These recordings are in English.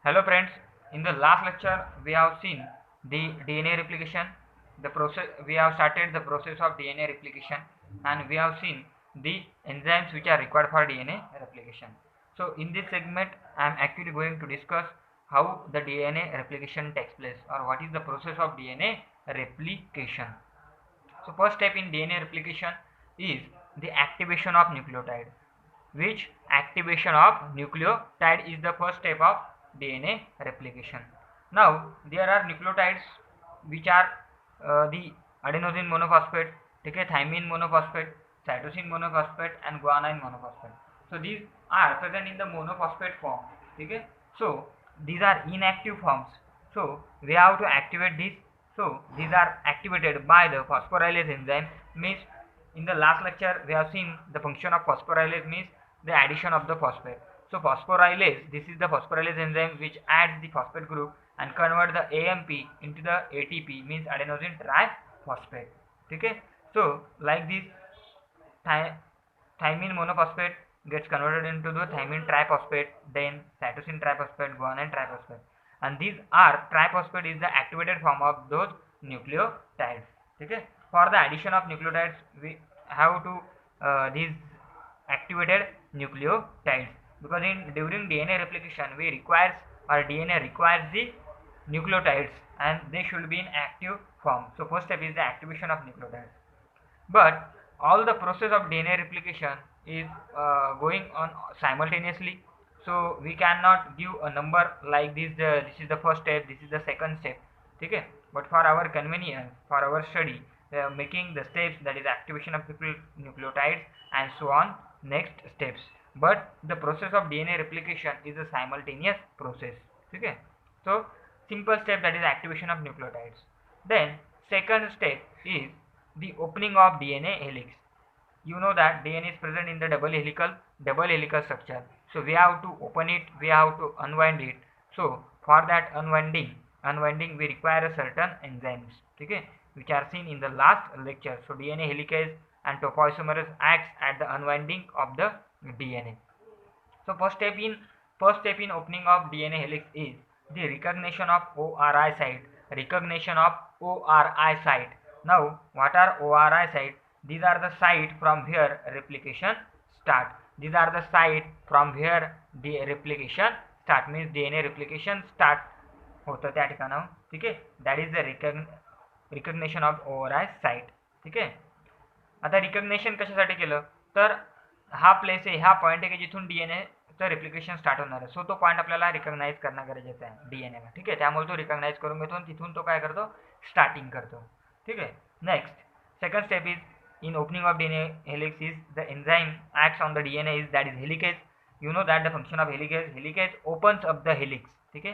Hello friends, in the last lecture we have seen the DNA replication. The process we have started the process of DNA replication, and we have seen the enzymes which are required for DNA replication. So in this segment I am actually going to discuss how the DNA replication takes place, or what is the process of DNA replication. So first step in DNA replication is the activation of nucleotide, which activation of nucleotide is the first step of DNA replication. Now there are nucleotides which are the adenosine monophosphate, okay, thymine monophosphate, cytosine monophosphate, and guanine monophosphate. So these are present in the monophosphate form, okay. So these are inactive forms, so we have to activate these. So these are activated by the phosphorylase enzyme. Means in the last lecture we have seen the function of phosphorylase means the addition of the phosphate. So phosphorylase, this is the phosphorylase enzyme which adds the phosphate group and convert the AMP into the ATP, means adenosine triphosphate. Okay. So like this, thymine monophosphate gets converted into the thymine triphosphate, then cytosine triphosphate, guanine triphosphate, and these are triphosphate is the activated form of those nucleotides. Okay. For the addition of nucleotides, we have to these activated nucleotides, because in during DNA replication we requires, or DNA requires the nucleotides, and they should be in active form. So first step is the activation of nucleotides. But all the process of DNA replication is going on simultaneously, so we cannot give a number like this, this is the first step, this is the second step, okay. But for our convenience, for our study, we are making the steps, that is activation of nucleotides and so on, next steps. But the process of DNA replication is a simultaneous process, okay. So simple step, that is activation of nucleotides. Then second step is the opening of DNA helix. You know that DNA is present in the double helical structure. So we have to open it, we have to unwind it. So for that unwinding we require a certain enzymes, okay, which are seen in the last lecture. So DNA helicase and topoisomerase acts at the unwinding of the DNA. So first step in opening of DNA helix is the recognition of ORI site. Recognition of ORI site. Now, what are ORI site? These are the site from where replication start. These are the site from where the replication start. Means DNA replication start होतं त्या ठिकाणाहून, ठीक आहे. That is the recognition of ORI site, ठीक आहे. आता recognition कशासाठी केलं, तर हा प्लेस आहे, हा पॉईंट आहे की जिथून डीएनएचं रिप्लिकेशन स्टार्ट होणार आहे. सो तो पॉईंट आपल्याला रिकग्नाइज करणं गरजेचं आहे डीएनएला, ठीक आहे. त्यामुळे तो रिकग्नाइज करून घेतो आणि तिथून तो काय करतो, स्टार्टिंग करतो, ठीक आहे. Next second step is in opening of DNA helix is the enzyme acts on the DNA is, that is helicase. You know that the function of helicase opens up the helix, ठीक है,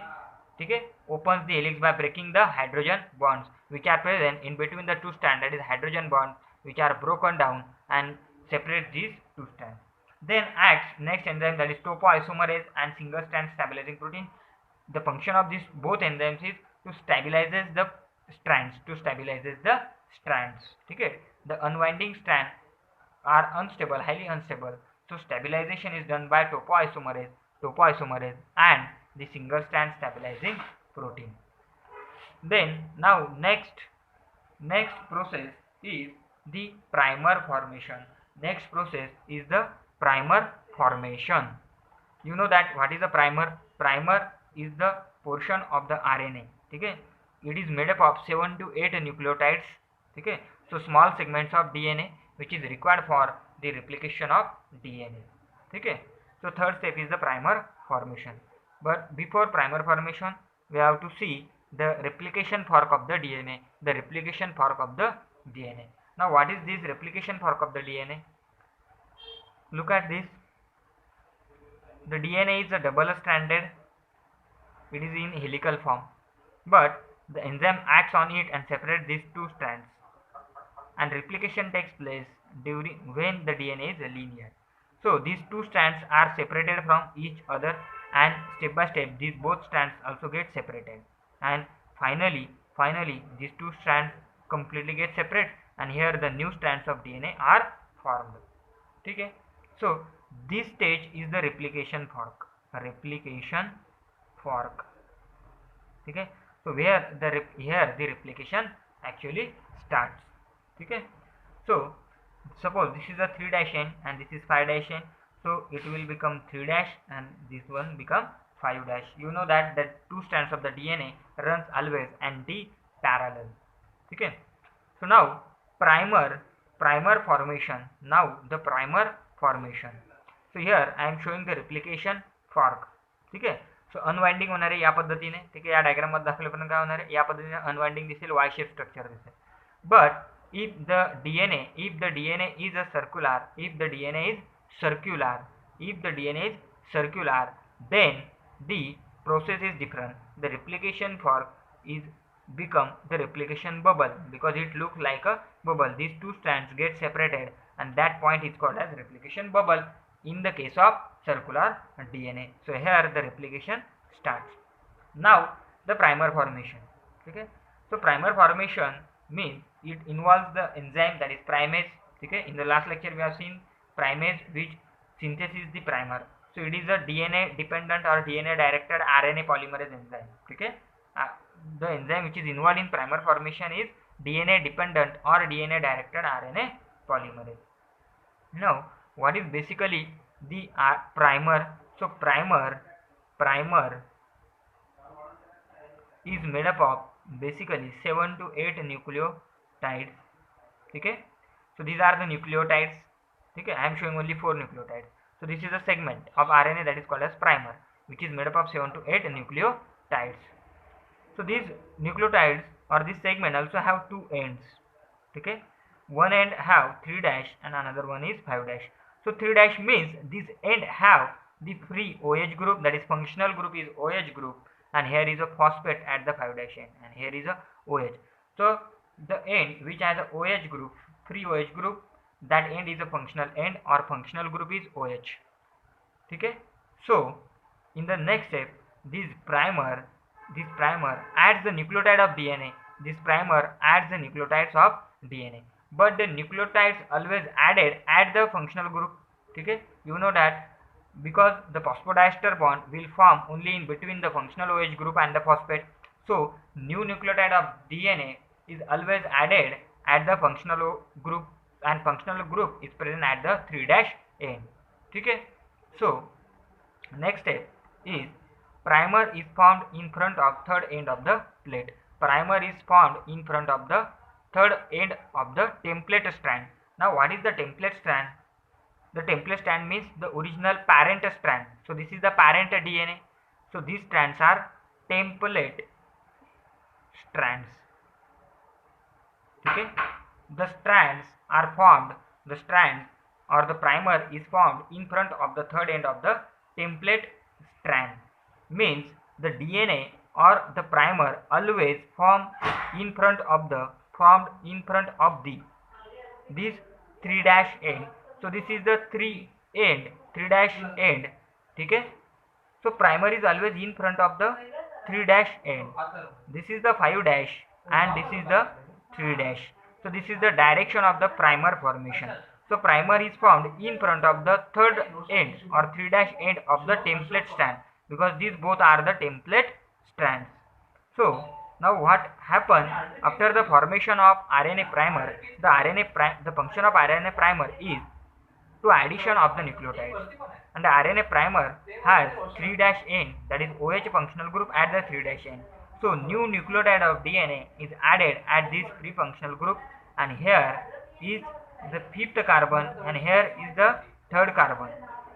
ठीक है, opens the helix by breaking the hydrogen bonds which are present in between the two strands, that is hydrogen bonds which are broken down and separate these two strands. Then acts next enzyme, that is topoisomerase and single strand stabilizing protein. The function of these both enzymes is to stabilizes the strands, ठीक है. The unwinding strands are unstable, highly unstable. So stabilization is done by topoisomerase and the single strand stabilizing protein. Then now next process is the primer formation. Next process is the primer formation. You know that what is the primer? Primer is the portion of the RNA, ठीक है. It is made up of 7 to 8 nucleotides, ठीक है. So small segments of DNA which is required for the replication of DNA, ठीक है. So third step is the primer formation. But before primer formation we have to see the replication fork of the DNA. The replication fork of the DNA. Now what is this replication fork of the DNA? Look at this. The DNA is a double stranded, it is in helical form, but the enzyme acts on it and separates these two strands, and replication takes place during when the DNA is linear. So these two strands are separated from each other, and step by step these both strands also get separated, and finally these two strands completely get separate, and here the new strands of DNA are formed, okay. So this stage is the replication fork. Replication fork. Okay, so here the replication actually starts. Okay, so suppose this is a 3 dash n and this is 5 dash n, so it will become 3 dash and this one become 5 dash. You know that the two strands of the DNA runs always anti-parallel. Okay, so now primer formation. Now the primer formation. So here I am showing the replication fork. ठीक आहे, सो unwinding होणार आहे या पद्धतीने. ठीक आहे, या diagram मध्ये दाखवल्याप्रमाणे काय होणार आहे, या पद्धतीने अनवाइंडिंग दिसेल, वाय शेप स्ट्रक्चर दिसेल. But if the DNA is a circular, if the DNA is circular, then the process is different. The replication fork is become the replication bubble because it looks like a bubble. These two strands get separated and that point is called as replication bubble in the case of circular DNA. So here the replication starts. Now the primer formation. Okay, so primer formation means it involves the enzyme that is primase. Okay, in the last lecture we have seen primase which synthesis the primer. So it is a DNA dependent or DNA directed RNA polymerase enzyme. Okay, the enzyme which is involved in primer formation is DNA dependent or DNA directed RNA polymerase. Now what is basically the primer? So primer is made up of basically 7 to 8 nucleotides. Okay, so these are the nucleotides. Okay, I am showing only 4 nucleotides. So this is a segment of RNA that is called as primer, which is made up of 7 to 8 nucleotides. So these nucleotides or this segment also have two ends. Okay, one end have 3 dash and another one is 5 dash. So 3 dash means this end have the free OH group, that is functional group is OH group, and here is a phosphate at the 5 dash end and here is a OH. So the end which has a OH group, free OH group, that end is a functional end or functional group is OH. Okay, so in the next step this primer adds the nucleotide of DNA. This primer adds the nucleotides of DNA, but the nucleotides always added at the functional group. Okay, you know that because the phosphodiester bond will form only in between the functional OH group and the phosphate. So new nucleotide of DNA is always added at the functional group and functional group is present at the 3 dash end. Okay, so next step is primer is formed in front of third end of the plate. Primer is formed in front of the third end of the template strand. Now what is the template strand? The template strand means the original parent strand. So this is the parent DNA. So these strands are template strands. Okay, the strands are formed, the strand or the primer is formed in front of the third end of the template strand, means the DNA or the primer always formed in front of this 3 dash end. So this is the 3 dash end. Okay, so primer is always in front of the 3 dash end. This is the 5 dash and this is the 3 dash. So this is the direction of the primer formation. So primer is formed in front of the third end or 3 dash end of the template strand because these both are the template strands. So now what happens after the formation of RNA primer? The function of RNA primer is to addition of the nucleotides, and the RNA primer has 3 dash end, that is OH functional group at the 3 dash end. So new nucleotide of DNA is added at this free functional group, and here is the 5th carbon and here is the 3rd carbon.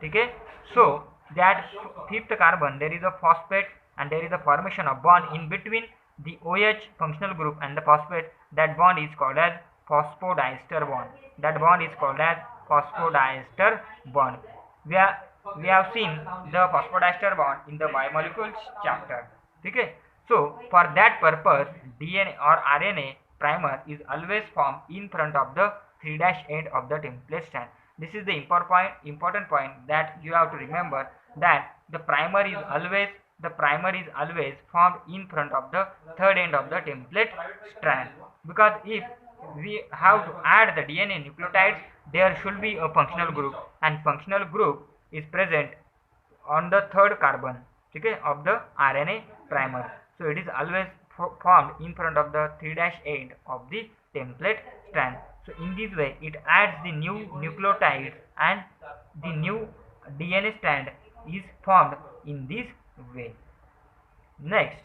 Okay, so that 5th carbon there is a phosphate and there is a formation of bond in between the OH functional group and the phosphate. That bond is called as phosphodiester bond. That bond is called as phosphodiester bond. We have seen the phosphodiester bond in the biomolecules chapter. Okay, so for that purpose DNA or RNA primer is always formed in front of the 3 dash end of the template strand. This is the important point that you have to remember, that the primer is always formed in front of the third end of the template strand, because if we have to add the DNA nucleotides, there should be a functional group, and functional group is present on the 3rd carbon. ठीक है, of the RNA primer. So it is always formed in front of the 3' end of the template strand. So in this way it adds the new nucleotides and the new DNA strand is formed in this way. Next,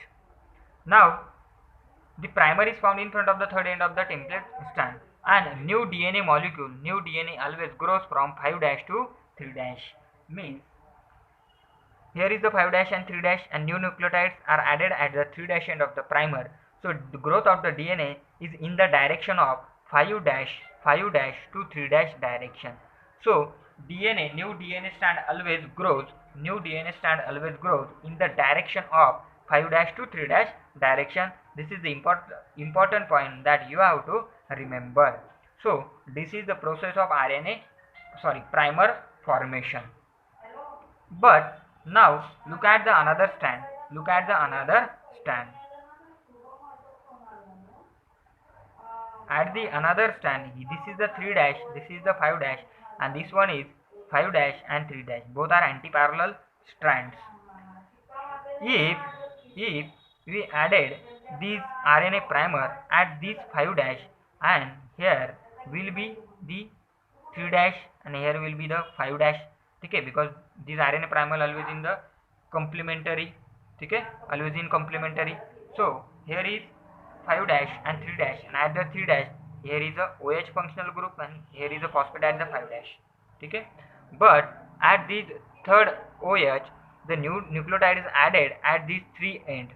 now the primer is found in front of the third end of the template strand, and new DNA molecule, new DNA always grows from 5' to 3'. Means here is the 5' and 3' and new nucleotides are added at the 3' end of the primer. So the growth of the DNA is in the direction of 5' to 3' direction. So DNA, new DNA strand always grows, new DNA strand always grows in the direction of 5' to 3' direction. This is the important point that you have to remember. So this is the process of primer formation. But now look at the another strand. Look at the another strand. At the another strand, this is the 3', this is the 5', and this one is 5' and 3'. Both are anti-parallel strands. If we added this RNA primer at this 5' and here will be the 3' and here will be the 5', okay, because this RNA primer always in the complementary, okay, always in complementary. So here is 5' and 3' and at the 3' here is a OH functional group and here is a phosphate at the 5', okay. But at this third OH the new nucleotide is added at these 3 end,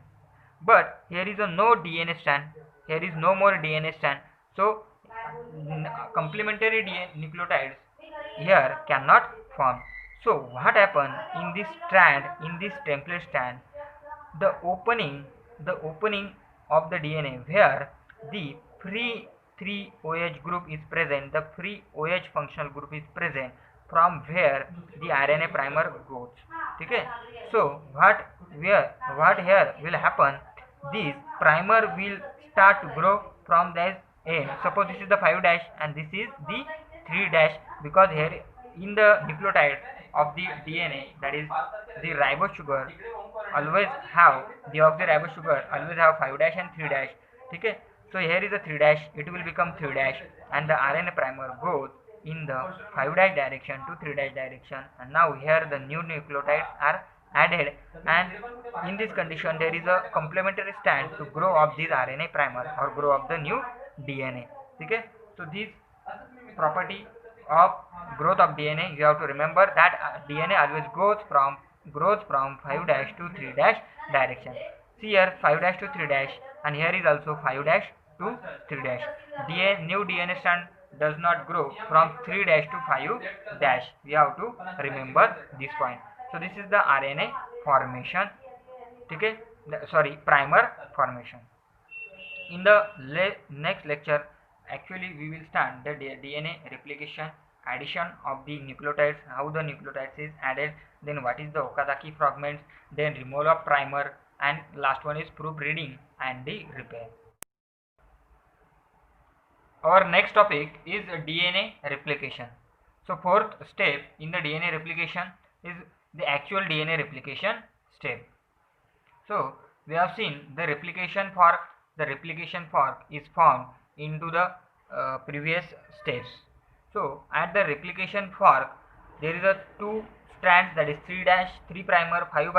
but here is a no DNA strand, here is no more DNA strand. So complementary nucleotides here cannot form. So what happened in this strand, in this template strand, the opening of the DNA where the free 3 OH group is present, the free OH functional group is present, from where the RNA primer goes. Okay. So what here will happen, this primer will start to grow from this end. Suppose this is the 5' and this is the 3', because here in the nucleotide of the DNA, that is the ribose sugar always have, deoxyribose sugar always have 5' and 3'. Okay. So here is a 3', it will become 3', and the RNA primer goes in the 5' direction to 3' direction, and now here the new nucleotides are added, and in this condition there is a complementary strand to grow up this RNA primer or grow up the new DNA. Okay. So this property of growth of DNA, you have to remember that DNA always grows from 5' to 3' direction. See here 5' to 3', and here is also 5' to 3'. New DNA strand does not grow from 3' to 5'. We have to remember this point. So this is the RNA formation. Okay, primer formation. In the next lecture, actually we will start the DNA replication, addition of the nucleotides, how the nucleotides is added, then what is the Okazaki fragments, then removal of primer, and last one is proofreading and the repair. Our next topic is DNA replication. So fourth step in the DNA replication is the actual DNA replication step. So we have seen the replication fork. The replication fork is formed into the previous steps. So at the replication fork there is a 2 strands, that is 3', 3', 5'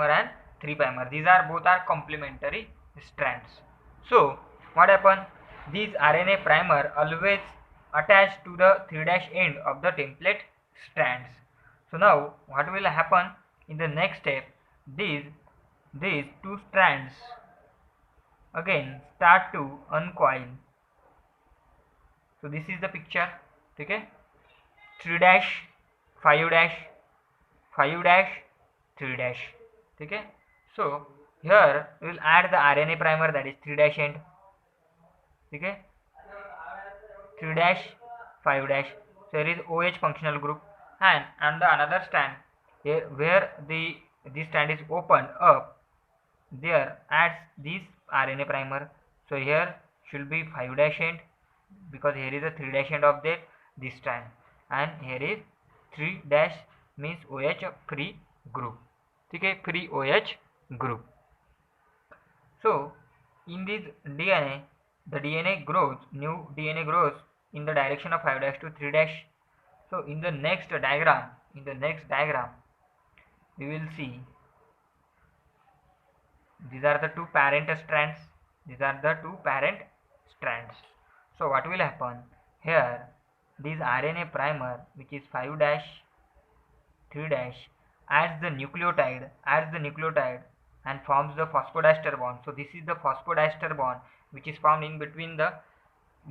and 3'. These are both are complementary strands. So what happens? This RNA primer always attached to the 3' end of the template strands. So now what will happen in the next step? These 2 strands again start to uncoil. So this is the picture. Okay, 3', 5', 5', 3'. Okay, so here we will add the RNA primer, that is 3' end. Okay, 3', 5'. So here is OH functional group, and the another strand here where this strand is opened up, there adds this RNA primer. So here should be 5' end, because here is a 3' end of this strand, and here is 3' means OH free group. ठीक है, free OH group. So in this DNA, the DNA grows, new DNA grows in the direction of 5' to 3'. So in the next diagram, we will see these are the two parent strands. So what will happen here? This RNA primer, which is 5' 3' adds the nucleotide and forms the phosphodiester bond. So this is the phosphodiester bond which is formed in between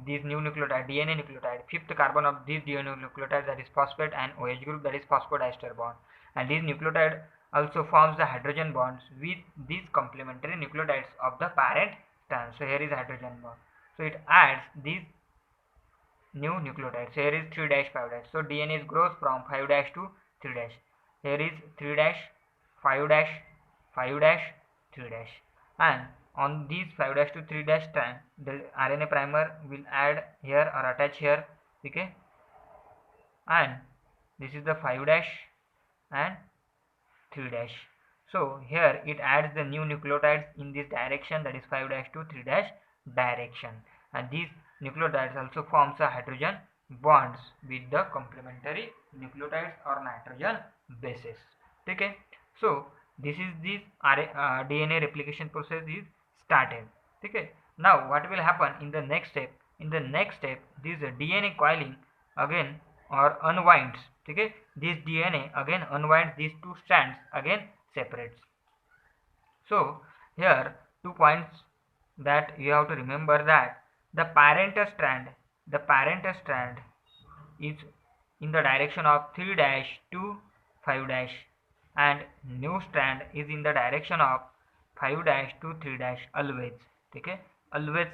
these new nucleotide, DNA nucleotide, fifth carbon of this DNA nucleotide, that is phosphate, and OH group, that is phosphodiester bond. And this nucleotide also forms the hydrogen bonds with these complementary nucleotides of the parent strand. So here is hydrogen bond. So it adds these new nucleotides. Here is 3' 5'. So DNA grows from 5' to 3'. Here is 3', 5', 5', 3'. And on these 5' to 3' strand, the RNA primer will add here or attach here. Okay, and this is the 5' and 3'. So here it adds the new nucleotides in this direction, that is 5' to 3' direction, and these nucleotides also forms a hydrogen bonds with the complementary nucleotides or nitrogen bases. Okay, so this is this DNA replication process is started. Okay, now what will happen in the next step? This DNA coiling again or unwinds. Okay, this DNA again unwinds these two strands, again separates. So here 2 points that you have to remember, that the parent strand is in the direction of 3' to 5', and new strand is in the direction of 5' to 3' always. Okay, always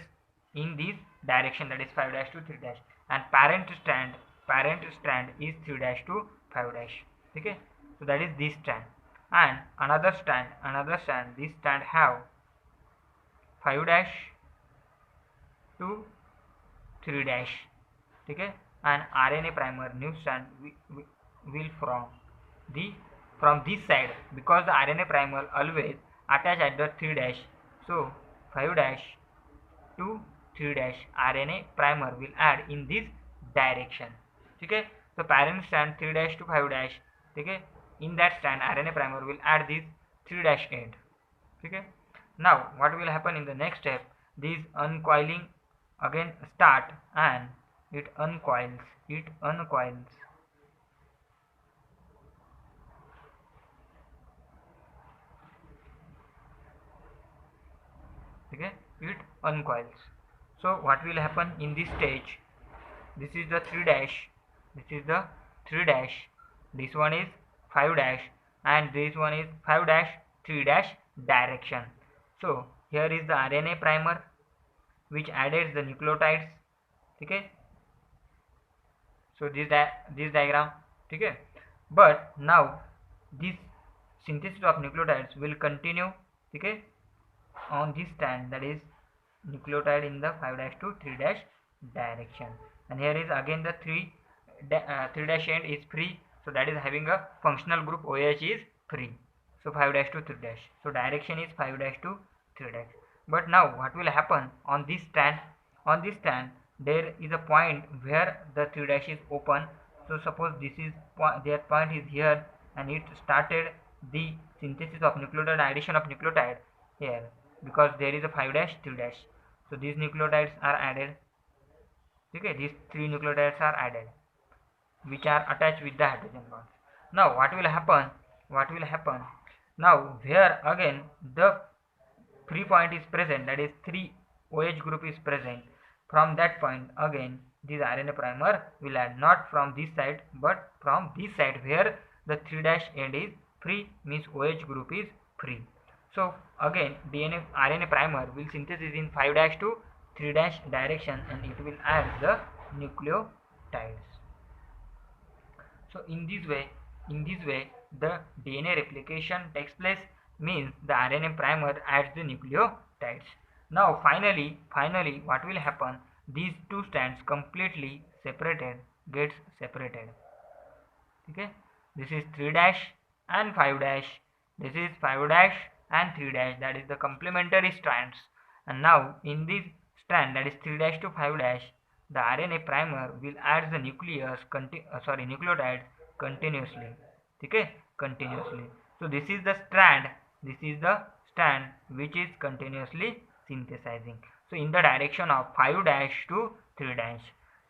in this direction, that is 5' to 3', and parent strand is 3' to 5'. Okay, so that is this strand, and another strand, this strand have 5' to 3'. Okay, and RNA primer new strand will from this side, because the RNA primer always attach at the 3'. So 5' to 3' RNA primer will add in this direction. Okay, so parent strand 3' to 5'. Okay, in that strand RNA primer will add this 3' end. Okay, now what will happen in the next step? This uncoiling again start, and it uncoils. Okay, it uncoils. So what will happen in this stage? This is the 3', this one is 5', and this one is 5', 3' direction. So here is the RNA primer which added the nucleotides. Okay, so this diagram. Okay, but now this synthesis of nucleotides will continue. Okay, on this strand, that is nucleotide in the 5' to 3' direction, and here is again the 3' end is free, so that is having a functional group OH is free. So 5' to 3', so direction is 5' to 3'. But now what will happen on this strand? There is a point where the 3' is open. So suppose this is their point is here, and it started the synthesis of nucleotide, addition of nucleotide here, because there is a 5', 3'. So these nucleotides are added. Okay, these 3 nucleotides are added, which are attached with the hydrogen bonds. Now what will happen? Now here again the free point is present, that is 3 OH group is present. From that point again this RNA primer will add, not from this side but from this side, where the 3' end is free, means OH group is free. So again RNA primer will synthesize in 5' to 3' direction, and it will add the nucleotides. So in this way the DNA replication takes place, means the RNA primer adds the nucleotides. Now finally what will happen? These two strands completely gets separated. Okay, this is 3' and 5'. This is 5 dash and 3 dash, that is the complementary strands. And now in this strand, that is 3 dash to 5 dash, the RNA primer will add the nucleotides continuously. Okay, continuously. So this is the strand. This is the strand which is continuously synthesizing. So in the direction of 5 dash to 3 dash.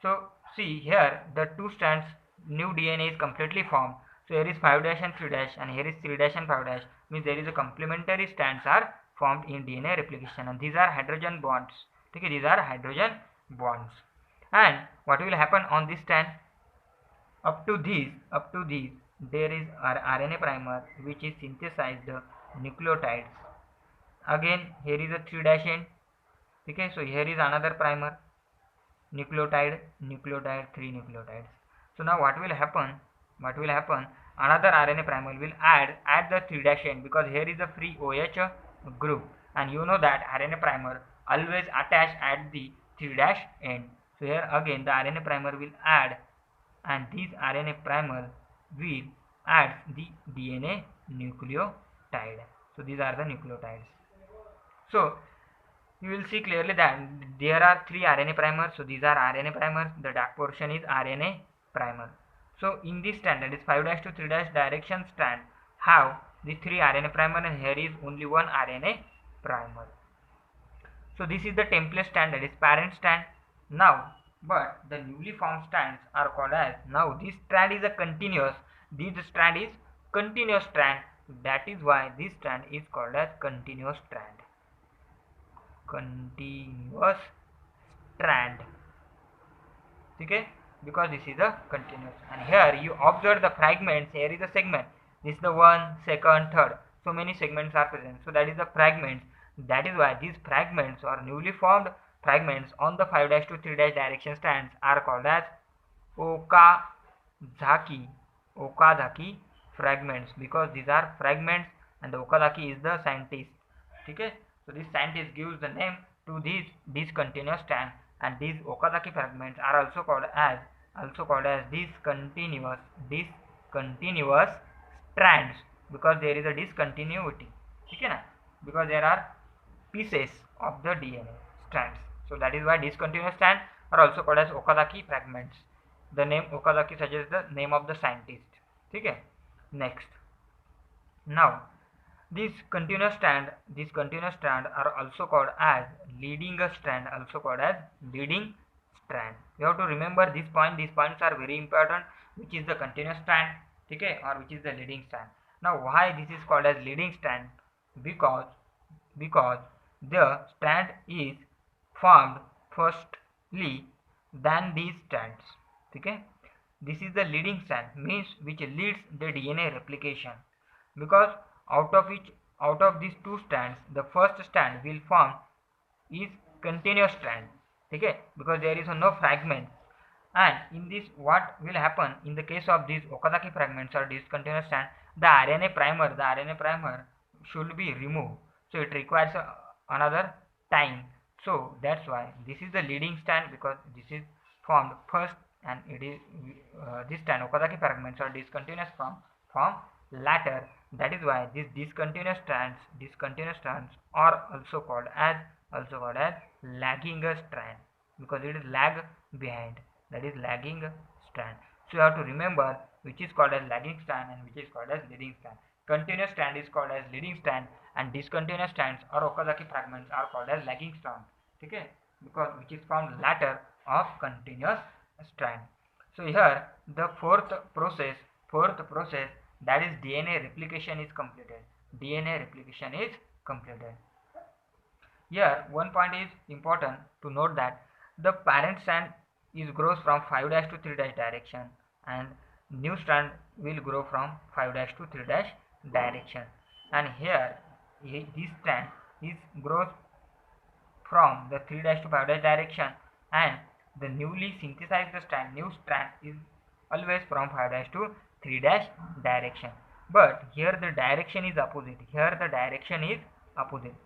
So see here, the two strands, new DNA is completely formed. So here is 5 dash and 3 dash, and here is 3 dash and 5 dash, means there is a complementary strands are formed in DNA replication, and these are hydrogen bonds. Okay, these are hydrogen bonds. And what will happen on this strand? Up to these, there is RNA primer which is synthesized nucleotides. Again, here is a 3 dash end. Okay, so here is another primer, nucleotide, 3 nucleotides. So now what will happen? Another RNA primer will add at the 3 dash end, because here is a free OH group, and you know that RNA primer always attach at the 3 dash end. So here again the RNA primer will add, and this RNA primer will add the DNA nucleotide. So these are the nucleotides. So you will see clearly that there are 3 RNA primers. So these are RNA primers. The dark portion is RNA primer. So in this strand, that is 5 dash to 3 dash direction strand, have the 3 RNA primer, and here is only one RNA primer. So this is the template strand, that is parent strand. Now, but the newly formed strands are called as, now this strand is a continuous, this strand is continuous strand. That is why this strand is called as continuous strand. Continuous strand. Okay, because this is a continuous. And here you observe the fragments. Here is a segment. This is the 1, 2nd, 3rd. So many segments are present. So that is the fragments. That is why these fragments or newly formed fragments on the 5 dash to 3 dash direction strands are called as Okazaki fragments, because these are fragments, and the Okazaki is the scientist. Okay, so this scientist gives the name to these discontinuous strands, and these Okazaki fragments are also called as discontinuous strands, because there is a discontinuity. Okay, na? Because there are pieces of the DNA strands. So that is why discontinuous strands are also called as Okazaki fragments. The name Okazaki suggests the name of the scientist. Okay. Next. Now, these continuous strands are also called as leading strand. You have to remember this point. These points are very important. Which is the continuous strand, okay, or which is the leading strand. Now, why this is called as leading strand? Because the strand is formed firstly than these strands. Okay, this is the leading strand, means which leads the DNA replication, because out of these two strands, the first strand will form is continuous strand. Okay, because there is no fragment. And in this, what will happen in the case of these Okazaki fragments or discontinuous strand? The RNA primer should be removed, so it requires another time. So that's why this is the leading strand, because this is formed first, and it is this strand Okazaki fragments or discontinuous form later. That is why these discontinuous strands are also called as lagging strand, because it is lag behind. That is lagging strand. So you have to remember which is called as lagging strand and which is called as leading strand. Continuous strand is called as leading strand, and discontinuous strands or Okazaki fragments are called as lagging strand. Okay, because which is found later of continuous strand. So here the fourth process, that is DNA replication is completed. Here one point is important to note, that the parent strand grows from 5 dash to 3 dash direction, and new strand will grow from 5 dash to 3 dash direction. And here this strand grows from the 3 dash to 5 dash direction, and the newly synthesized new strand is always from 5 dash to 3 dash direction. But here the direction is opposite.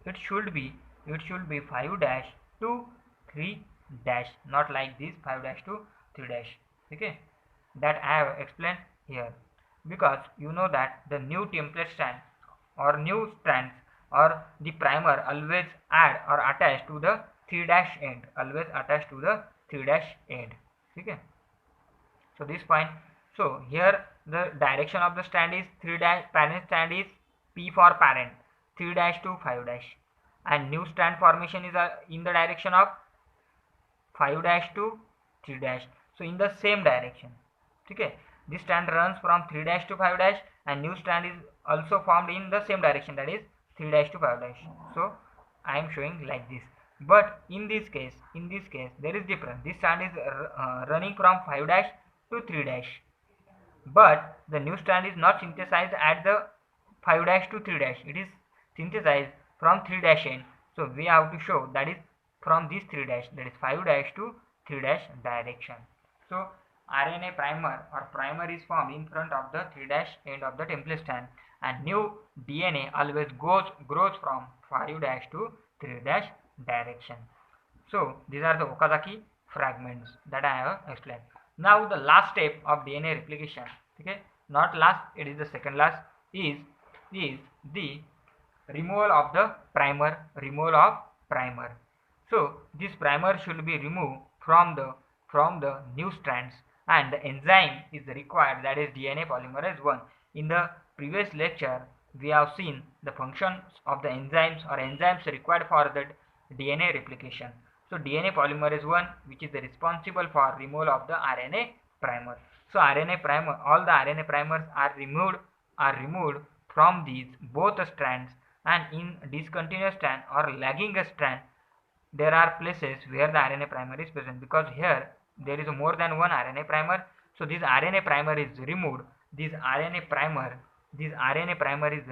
It should be 5 dash to 3 dash, not like this 5 dash to 3 dash. Okay, that I have explained here, because you know that the new template strand or new strands or the primer always add or attach to the 3' end, always attach to the 3' end. Okay. So this point, so here the direction of the strand is 3 dash, parent strand is P for parent, 3 dash to 5 dash, and new strand formation is in the direction of 5 dash to 3 dash, so in the same direction. Okay, this strand runs from 3 dash to 5 dash, and new strand is also formed in the same direction, that is 3 dash to 5 dash. So I am showing like this. But in this case there is difference. This strand is running from 5 dash to 3 dash, but the new strand is not synthesized at the 5 dash to 3 dash, it is synthesized from 3 dash end. So we have to show that is from this 3 dash, that is 5 dash to 3 dash direction. So RNA primer or primer is formed in front of the 3 dash end of the template strand, and new DNA always grows from 5 dash to 3 dash direction. So these are the Okazaki fragments that I have explained. Now the last step of DNA replication, okay, not last, it is the second last, is the removal of the primer, So this primer should be removed from the new strands, and the enzyme is required, that is DNA polymerase 1. In the previous lecture we have seen the functions of the enzymes required for the DNA replication. So DNA polymerase 1, which is responsible for removal of the RNA primer. So RNA primer, all the RNA primers are removed from these both strands, and in discontinuous strand or lagging strand there are places where the RNA primer is present, because here there is more than one RNA primer. So this RNA primer is removed, this RNA primer is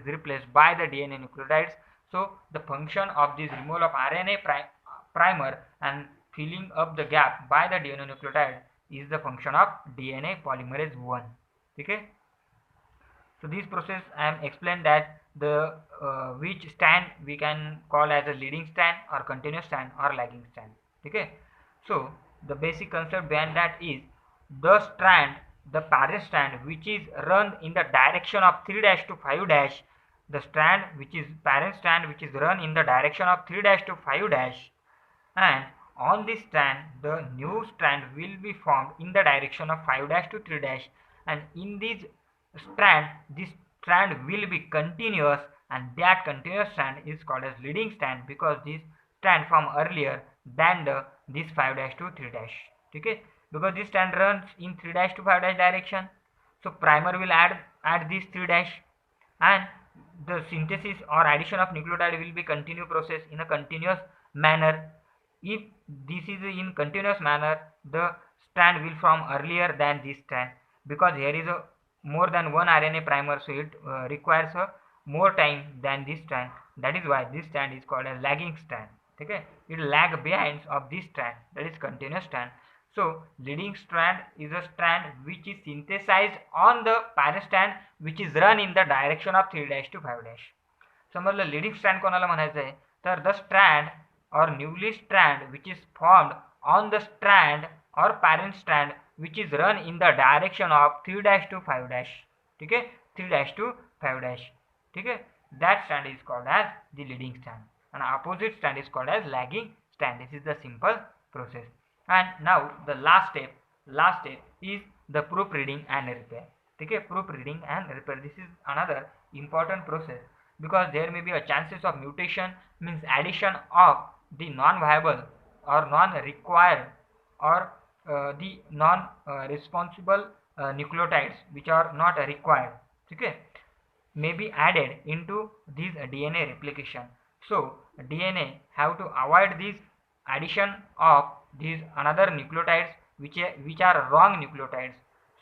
replaced by the DNA nucleotides. So the function of this removal of RNA primer and filling up the gap by the DNA nucleotide is the function of DNA polymerase 1. Okay. So this process I am explained that the which strand we can call as a leading strand or continuous strand or lagging strand. Okay. So the basic concept behind that is the parent strand which is run in the direction of 3 dash to 5 dash, the strand which is parent strand which is run in the direction of 3 dash to 5 dash, and on this strand the new strand will be formed in the direction of 5 dash to 3 dash, and in this strand will be continuous, and that continuous strand is called as leading strand, because this strand formed earlier than this 5 dash to 3 dash. Okay, because this strand runs in 3 dash to 5 dash direction, so primer will add this 3 dash, and the synthesis or addition of nucleotide will be continuous process in a continuous manner. If this is in continuous manner, the strand will form earlier than this strand, because here is a more than one RNA primer, so it requires a more time than this strand. That is why this strand is called a lagging strand. Okay, it lag behind of this strand, that is continuous strand. So leading strand is a strand which is synthesized on the parent strand which is run in the direction of 3 dash to 5 dash. समजलं leading strand कोणाला म्हणायचं आहे, तर the strand or newly strand which is formed on the strand or parent strand which is run in the direction of 3 dash to 5 dash. ठीक है, 3 dash to 5 dash. ठीक है, that strand is called as the leading strand, and opposite strand is called as lagging strand. This is the simple process. And now the last step is the proofreading and repair. ठीक है, proofreading and repair, this is another important process, because there may be a chances of mutation, means addition of the non-viable or non-required or the non-responsible nucleotides which are not required, okay, may be added into this DNA replication. So DNA have to avoid this addition of these another nucleotides which are wrong nucleotides.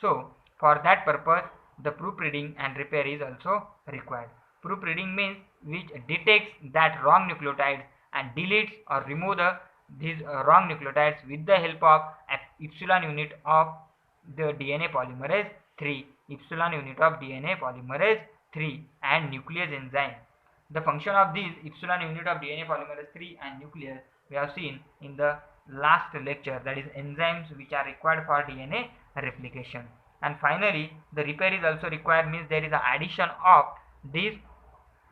So for that purpose the proofreading and repair is also required. Proofreading means which detects that wrong nucleotides and deletes or remove these wrong nucleotides with the help of epsilon unit of the DNA polymerase 3, epsilon unit of DNA polymerase 3 and nuclease enzyme. The function of these epsilon unit of DNA polymerase 3 and nuclease we have seen in the last lecture, that is enzymes which are required for DNA replication. And finally, the repair is also required, means there is an addition of these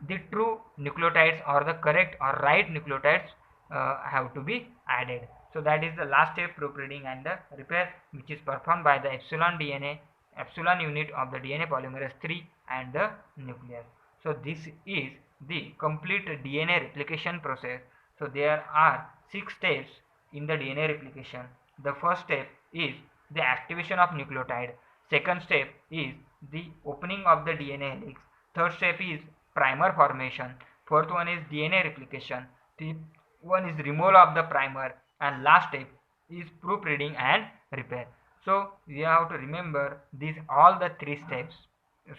the true nucleotides or the correct or right nucleotides have to be added. So that is the last step, proofreading and the repair, which is performed by the epsilon unit of the DNA polymerase 3 and the nucleus. So this is the complete DNA replication process. So there are 6 steps in the DNA replication. The first step is the activation of nucleotide. Second step is the opening of the DNA helix. Third step is primer formation. Fourth one is DNA replication. Fifth one is removal of the primer, and last step is proofreading and repair. So we have to remember these all the 3 steps,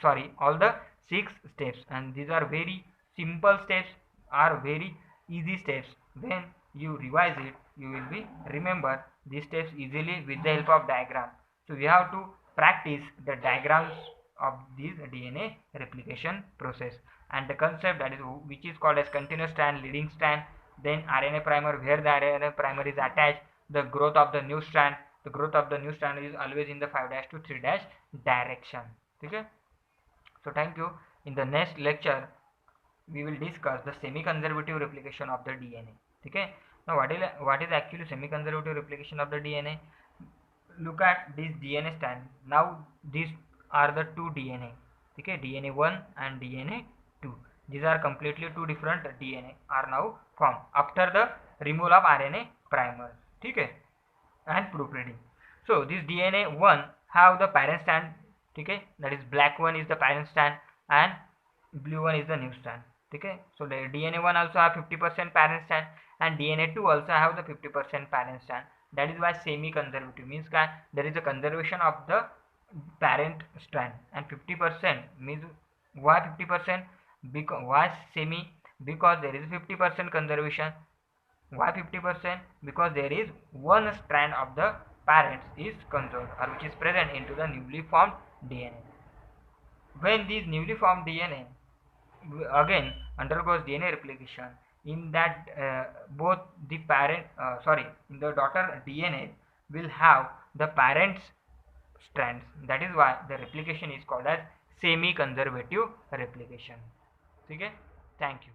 sorry, all the 6 steps, and these are very simple steps, are very easy steps. When you revise it, you will be remember these steps easily with the help of diagram. So we have to practice the diagrams of this DNA replication process, and the concept, that is which is called as continuous strand, leading strand, then RNA primer, where the RNA primer is attached, the growth of the new strand. The growth of the new strand is always in the 5' to 3' direction. Okay. So thank you. In the next lecture we will discuss the semi-conservative replication of the DNA. Okay. Now what is actually semi-conservative replication of the DNA? Look at this DNA strand. Now these are the two DNA. Okay, DNA 1 and DNA 2. These are completely two different DNA are now formed after the removal of RNA primer. Okay, and proofreading. So this DNA 1 have the parent strand. Okay, that is black one is the parent strand and blue one is the new strand. Okay, so the DNA 1 also have 50% parent strand and DNA 2 also have the 50% parent strand. That is why semi-conservative means there is a conservation of the parent strand, and 50% means why 50%? Because why semi? Because there is 50% conservation. Why 50%? Because there is one strand of the parents is conserved or which is present into the newly formed DNA. When this newly formed DNA again undergoes DNA replication, in that both the parent in the daughter DNA will have the parents strands. That is why the replication is called as semi conservative replication. Okay, thank you.